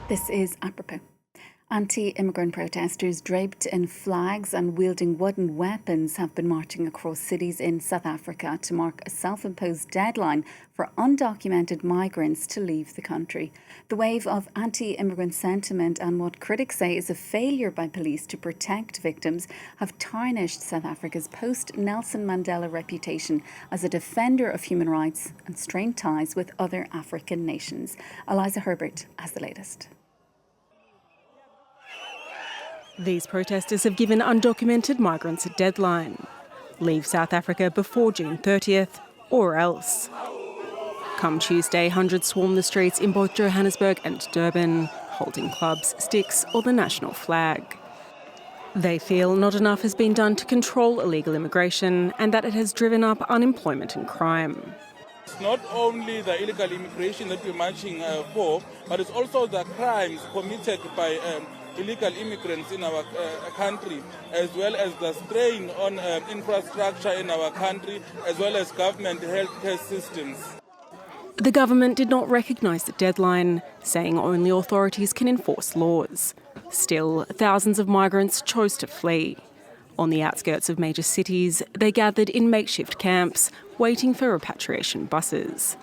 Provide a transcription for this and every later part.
This is Apropos. Anti-immigrant protesters draped in flags and wielding wooden weapons have been marching across cities in South Africa to mark a self-imposed deadline for undocumented migrants to leave the country. The wave of anti-immigrant sentiment and what critics say is a failure by police to protect victims have tarnished South Africa's post-Nelson Mandela reputation as a defender of human rights and strained ties with other African nations. Eliza Herbert has the latest. These protesters have given undocumented migrants a deadline. Leave South Africa before June 30th or else. Come Tuesday, hundreds swarm the streets in both Johannesburg and Durban, holding clubs, sticks or the national flag. They feel not enough has been done to control illegal immigration and that it has driven up unemployment and crime. It's not only the illegal immigration that we're marching for, but it's also the crimes committed by illegal immigrants in our country, as well as the strain on infrastructure in our country, as well as government healthcare systems. The government did not recognise the deadline, saying only authorities can enforce laws. Still, thousands of migrants chose to flee. On the outskirts of major cities, they gathered in makeshift camps, waiting for repatriation buses.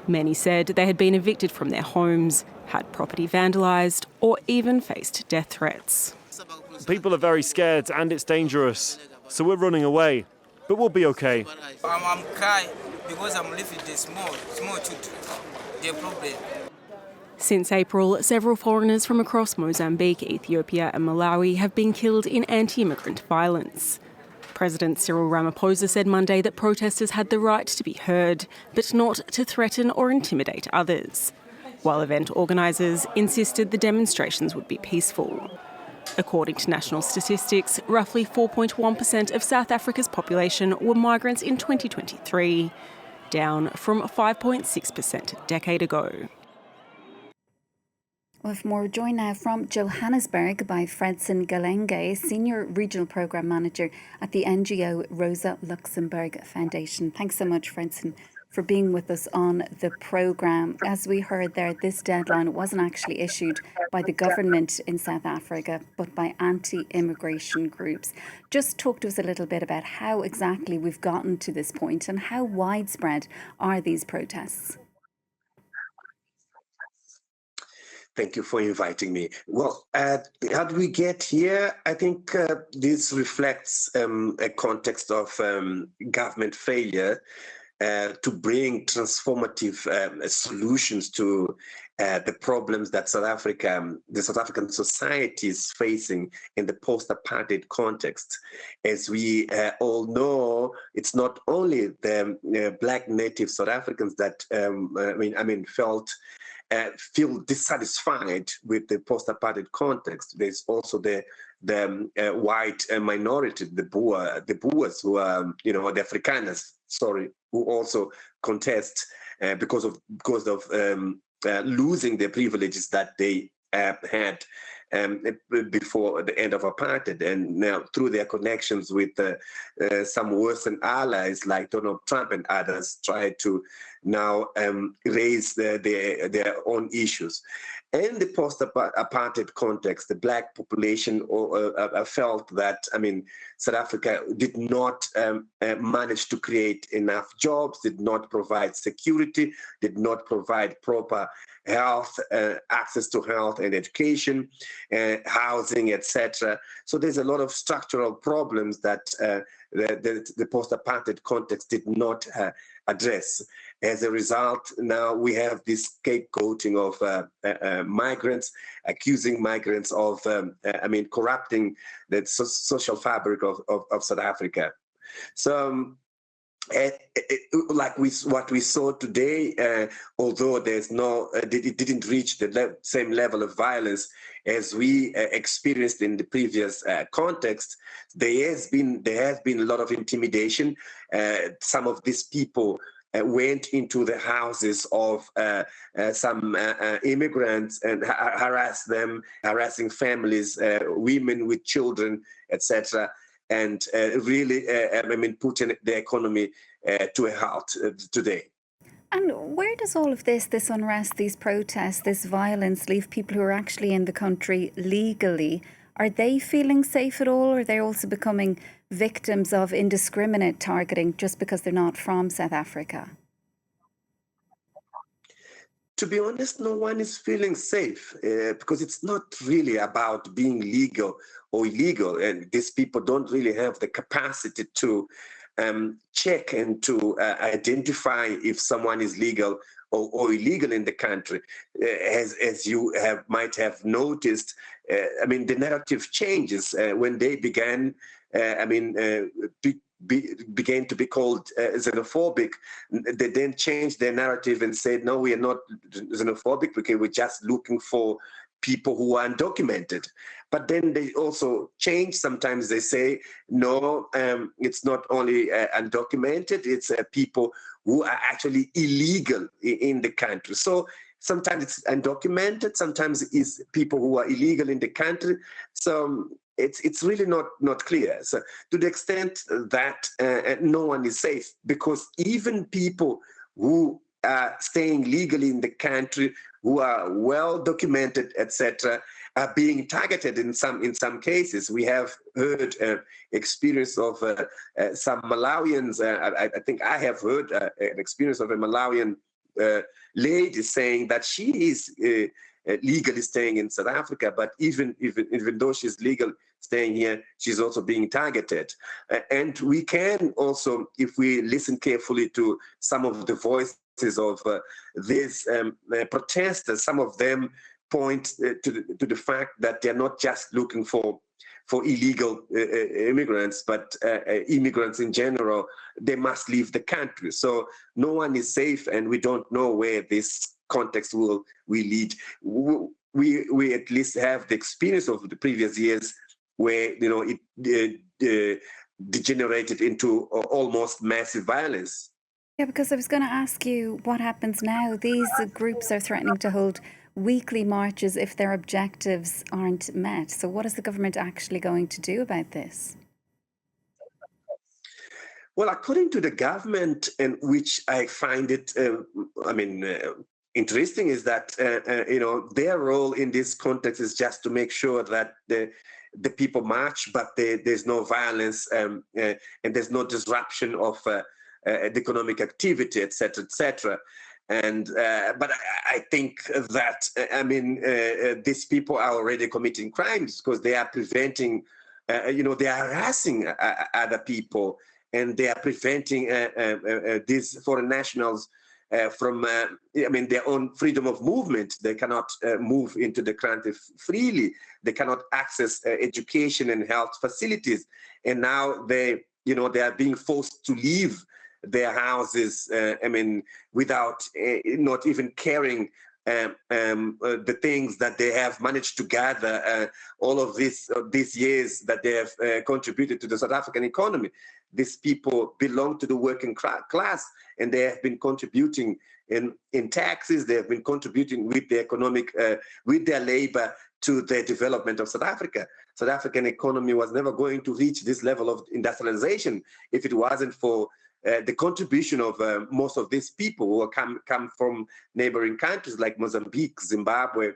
Many said they had been evicted from their homes, had property vandalised, or even faced death threats. People are very scared and it's dangerous, so we're running away. But we'll be okay. I'm crying because I'm living the small children. The problem. Since April, several foreigners from across Mozambique, Ethiopia and Malawi have been killed in anti-immigrant violence. President Cyril Ramaphosa said Monday that protesters had the right to be heard, but not to threaten or intimidate others, while event organisers insisted the demonstrations would be peaceful. According to national statistics, roughly 4.1% of South Africa's population were migrants in 2023, down from 5.6% a decade ago. With more, joined now from Johannesburg by Fredson Guilengue, Senior Regional Programme Manager at the NGO Rosa Luxemburg Foundation. Thanks so much, Fredson, for being with us on the programme. As we heard there, this deadline wasn't actually issued by the government in South Africa, but by anti-immigration groups. Just talk to us a little bit about how exactly we've gotten to this point and how widespread are these protests? Thank you for inviting me. Well, how do we get here? I think this reflects a context of government failure to bring transformative solutions to the problems that the South African society is facing in the post-apartheid context. As we all know, it's not only the Black native South Africans that feel dissatisfied with the post-apartheid context. There's also the white minority, the Boers who are, the Afrikaners, who also contest because of losing the privileges that they had before the end of apartheid, and now through their connections with some Western allies like Donald Trump and others, try to now raise their own issues. In the post-apartheid context, the Black population felt that, South Africa did not manage to create enough jobs, did not provide security, did not provide proper health, access to health and education, housing, etc. So there's a lot of structural problems that the post-apartheid context did not address. As a result, now we have this scapegoating of migrants, accusing migrants of, corrupting the social fabric of South Africa. So, what we saw today, although it didn't reach the same level of violence as we experienced in the previous context, there has been a lot of intimidation. Some of these people went into the houses of some immigrants and harassed them, harassing families, women with children, etc., and really, putting the economy to a halt today. And where does all of this unrest, these protests, this violence leave people who are actually in the country legally? Are they feeling safe at all? Or are they also becoming victims of indiscriminate targeting just because they're not from South Africa? To be honest, no one is feeling safe because it's not really about being legal or illegal. And these people don't really have the capacity to check and to identify if someone is legal or illegal in the country. As you might have noticed, the narrative changes when they began. Began to be called xenophobic. They then changed their narrative and said, no, we are not xenophobic because we're just looking for people who are undocumented. But then they also change. Sometimes they say, no, it's not only undocumented, it's people who are actually illegal in the country. So sometimes it's undocumented, sometimes it's people who are illegal in the country. So it's really not clear. So to the extent that no one is safe, because even people who are staying legally in the country, who are well documented, etc., are being targeted in some cases. We have heard experience of some Malawians. I think I have heard an experience of a Malawian lady saying that she is legally staying in South Africa, but even though she's legal staying here, she's also being targeted. And we can also, if we listen carefully to some of the voices of these protesters, some of them point to the fact that they're not just looking for illegal immigrants, but immigrants in general. They must leave the country. So no one is safe, and we don't know where this context will lead. We at least have the experience of the previous years where it degenerated into almost massive violence. Yeah, because I was going to ask you what happens now. These groups are threatening to hold weekly marches if their objectives aren't met. So what is the government actually going to do about this? Well, according to the government, and which I find it, interesting, is that their role in this context is just to make sure that the people march, but there's no violence and there's no disruption of the economic activity, etc., etc. And but I think that these people are already committing crimes because they are preventing, they are harassing other people, and they are preventing these foreign nationals from their own freedom of movement. They cannot move into the country freely. They cannot access education and health facilities, and now they are being forced to leave their houses. Without not even caring the things that they have managed to gather all of these years that they have contributed to the South African economy. These people belong to the working class, and they have been contributing in taxes. They have been contributing with the economic, with their labor to the development of South Africa. South African economy was never going to reach this level of industrialization if it wasn't for the contribution of most of these people who come from neighboring countries like Mozambique, Zimbabwe,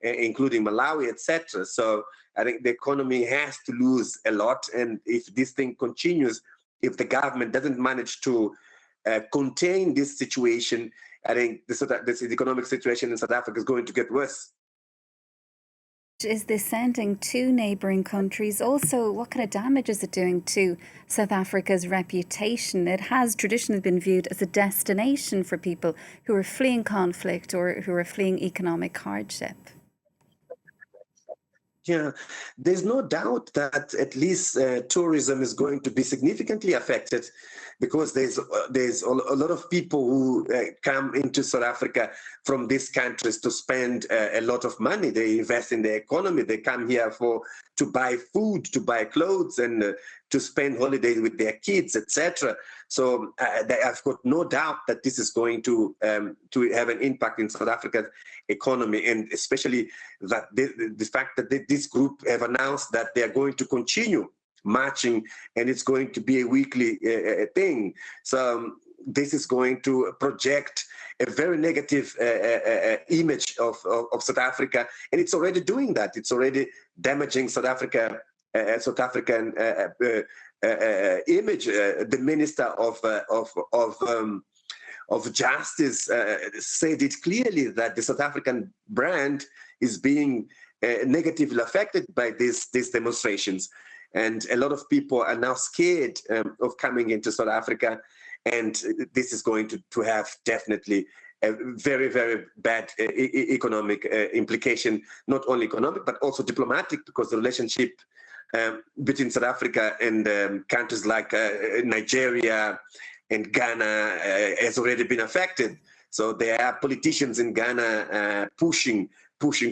including Malawi, etc. So I think the economy has to lose a lot, and if this thing continues, if the government doesn't manage to contain this situation, I think this economic situation in South Africa is going to get worse. Is this sending to neighbouring countries? Also, what kind of damage is it doing to South Africa's reputation? It has traditionally been viewed as a destination for people who are fleeing conflict or who are fleeing economic hardship. Yeah, there's no doubt that at least tourism is going to be significantly affected, because there's a lot of people who come into South Africa from these countries to spend a lot of money. They invest in the economy. They come here to buy food, to buy clothes, and to spend holidays with their kids, etc. So I've got no doubt that this is going to have an impact in South Africa's economy, and especially that the fact that this group have announced that they are going to continue marching, and it's going to be a weekly thing. So this is going to project a very negative image of South Africa, and it's already doing that. It's already damaging South African image. The Minister of Justice said it clearly that the South African brand is being negatively affected by these demonstrations. And a lot of people are now scared of coming into South Africa. And this is going to have definitely a very, very bad economic implication, not only economic, but also diplomatic, because the relationship between South Africa and countries like Nigeria and Ghana has already been affected. So there are politicians in Ghana pushing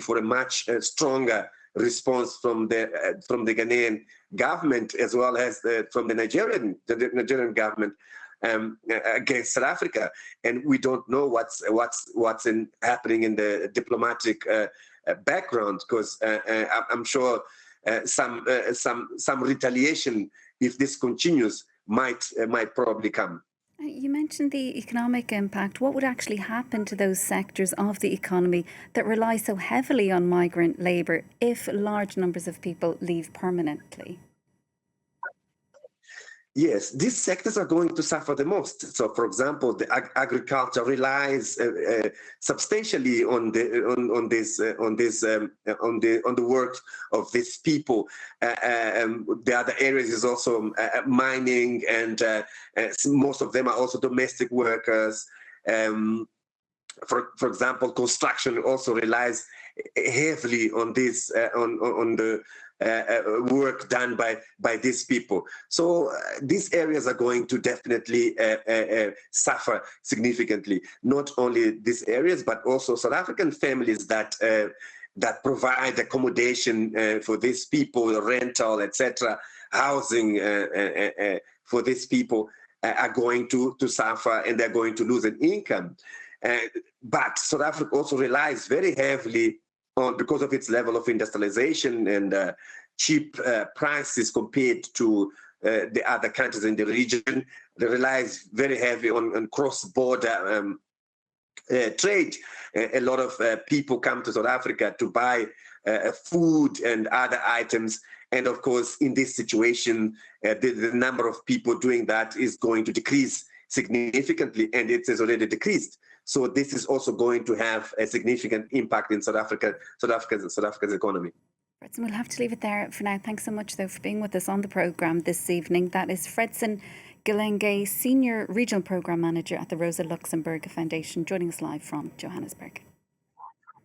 for a much stronger response from the Ghanaian government, as well as from the Nigerian government against South Africa. And we don't know what's happening in the diplomatic background, because I'm sure some retaliation, if this continues, might probably come. You mentioned the economic impact. What would actually happen to those sectors of the economy that rely so heavily on migrant labour if large numbers of people leave permanently? Yes, these sectors are going to suffer the most. So, for example, the agriculture relies substantially on the work of these people. The other areas is also mining, and most of them are also domestic workers. For example, construction also relies heavily on this on the work done by these people. So these areas are going to definitely suffer significantly. Not only these areas, but also South African families that provide accommodation for these people, rental, etc., housing for these people are going to suffer, and they're going to lose an income. But South Africa also relies very heavily on, because of its level of industrialization and cheap prices compared to the other countries in the region, it relies very heavy on cross-border trade. A lot of people come to South Africa to buy food and other items. And of course, in this situation, the number of people doing that is going to decrease significantly, and it has already decreased. So this is also going to have a significant impact in South Africa's economy. Fredson, we'll have to leave it there for now. Thanks so much, though, for being with us on the programme this evening. That is Fredson Guilengue, Senior Regional Programme Manager at the Rosa Luxemburg Foundation, joining us live from Johannesburg.